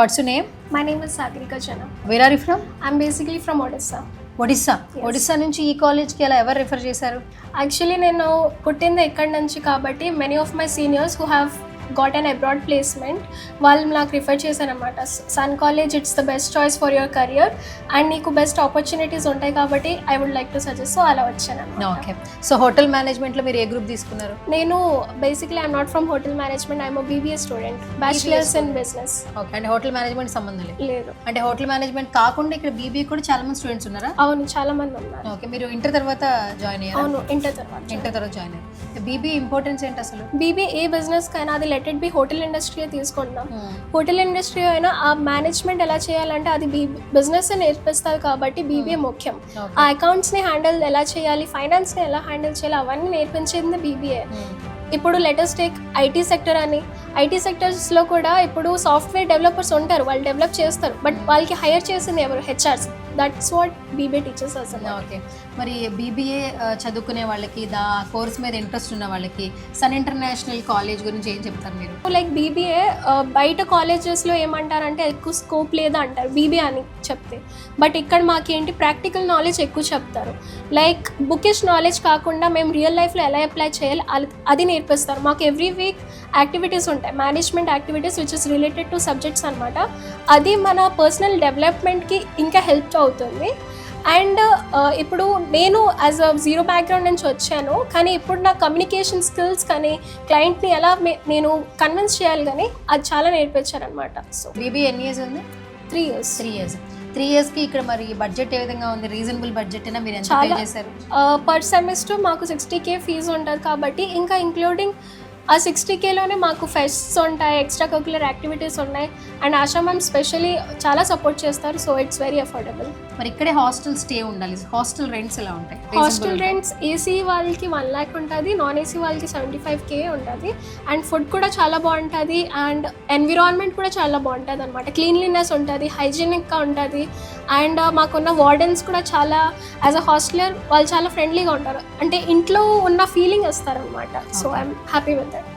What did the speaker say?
What's your name? My name is Sagrika Jana. Where are you from? I'm basically from Odisha. Odisha. Yes. Odisha నుంచి ఈ కాలేజ్కి ఎలా ఎవరు refer చేశారు? Actually, నేను పుట్టింది ఇక్కడి నుంచి కాబట్టి many of my seniors who have got an abroad placement వాళ్ళు నాకు రిఫర్ చేశారనమాట. Sun college it's the best choice for your career and నీకు బెస్ట్ ఆపర్చునిటీస్ ఉంటాయి కాబట్టి I would like to suggest. So అలా వచ్చాను. ఓకే. సో హోటల్ మేనేజ్మెంట్లో మీరు ఏ గ్రూప్ తీసుకున్నారు? నేను basically I'm not from hotel management, I'm BBA student, bachelors in business. Okay. అంటే హోటల్ మేనేజ్మెంట్ సంబంధం లేదు? లేదు. అంటే హోటల్ మేనేజ్మెంట్ కాకుండా ఇక్కడ BBA కూడా చాలా మంది స్టూడెంట్స్ ఉన్నారా? అవును, చాలా మంది ఉన్నారు. ఓకే. మీరు ఇంటర్ తర్వాత జాయిన్ అయ్యారు? అవును, ఇంటర్ తర్వాత జాయిన్ అయ్యారు. BBA ఇంపార్టెన్స్ ఏంటి అసలు? BBA ఏ బిజినెస్ కైనా అది let it be hotel industry తీసుకుంటాం. హోటల్ ఇండస్ట్రీ అయినా ఆ మేనేజ్మెంట్ ఎలా చేయాలంటే అది బిజినెస్ నేర్పిస్తారు కాబట్టి BBA ముఖ్యం. ఆ అకౌంట్స్ ని హ్యాండిల్ ఎలా చేయాలి, ఫైనాన్స్ ని ఎలా హ్యాండిల్ చేయాలి అవన్నీ నేర్పించింది BBA. ఇప్పుడు లెటెస్ట్ టేక్ IT సెక్టర్ అని, IT సెక్టర్స్లో కూడా ఇప్పుడు సాఫ్ట్వేర్ డెవలపర్స్ ఉంటారు, వాళ్ళు డెవలప్ చేస్తారు, బట్ వాళ్ళకి హైర్ చేసింది ఎవరు? HRs. That's what BBA teachers అసలు. ఓకే. మరి BBA చదువుకునే వాళ్ళకి కోర్స్ మీద ఇంట్రెస్ట్ ఉన్న వాళ్ళకి సన్ ఇంటర్నేషనల్ కాలేజ్ గురించి ఏం చెప్తారు మీరు? లైక్ BBA బయట కాలేజెస్లో ఏమంటారంటే ఎక్కువ స్కోప్ లేదా అంటారు BBA అని చెప్తే, బట్ ఇక్కడ మాకేంటి ప్రాక్టికల్ నాలెడ్జ్ ఎక్కువ చెప్తారు. లైక్ బుకిష్ నాలెడ్జ్ కాకుండా మేము రియల్ లైఫ్లో ఎలా అప్లై చేయాలి అది నేర్పిస్తారు. మాకు ఎవ్రీ వీక్ యాక్టివిటీస్ ఉంటాయి, management activities which is related to subjects అనమాట. అది మన పర్సనల్ డెవలప్మెంట్కి ఇంకా హెల్ప్ అవుతుంది. అండ్ ఇప్పుడు నేను యాజ్ అ జీరో బ్యాక్గ్రౌండ్ నుంచి వచ్చాను, కానీ ఇప్పుడు నా కమ్యూనికేషన్ స్కిల్స్ కానీ క్లయింట్ని ఎలా నేను కన్విన్స్ చేయాలి కానీ అది చాలా నేర్పించారనమాట. సో BBA ఎన్ని ఇయర్స్ ఉంది? 3 years. 3 ఇయర్స్కి ఇక్కడ మరి బడ్జెట్ ఏ విధంగా ఉంది? రీజనబుల్ బడ్జెట్ అయినా మీరు ఎంత పే చేశారు? పర్ సెమిస్టర్ మాకు 60K ఫీజు ఉంటుంది కాబట్టి ఇంకా ఇంక్లూడింగ్ ఆ 60Kలోనే మాకు ఫెస్ట్స్ ఉంటాయి, ఎక్స్ట్రా కరిక్యులర్ యాక్టివిటీస్ ఉన్నాయి, అండ్ ఆశా మ్యామ్ స్పెషలీ చాలా సపోర్ట్ చేస్తారు. So it's very affordable. మరి ఇక్కడే హాస్టల్ స్టే ఉండాలి. హాస్టల్ రెంట్స్ ఎలా ఉంటాయి? హాస్టల్ రెంట్స్ AC వాళ్ళకి 1 lakh ఉంటుంది, నాన్ AC వాళ్ళకి 75K ఉంటుంది, అండ్ ఫుడ్ కూడా చాలా బాగుంటుంది, అండ్ ఎన్విరాన్మెంట్ కూడా చాలా బాగుంటుంది అనమాట. క్లీన్లీనెస్ ఉంటుంది, హైజీనిక్గా ఉంటుంది, అండ్ మాకున్న వార్డెన్స్ కూడా చాలా యాజ్ అ హాస్టలర్ వాళ్ళు చాలా ఫ్రెండ్లీగా ఉంటారు, అంటే ఇంట్లో ఉన్న ఫీలింగ్ ఇస్తారనమాట. So I'm happy with that.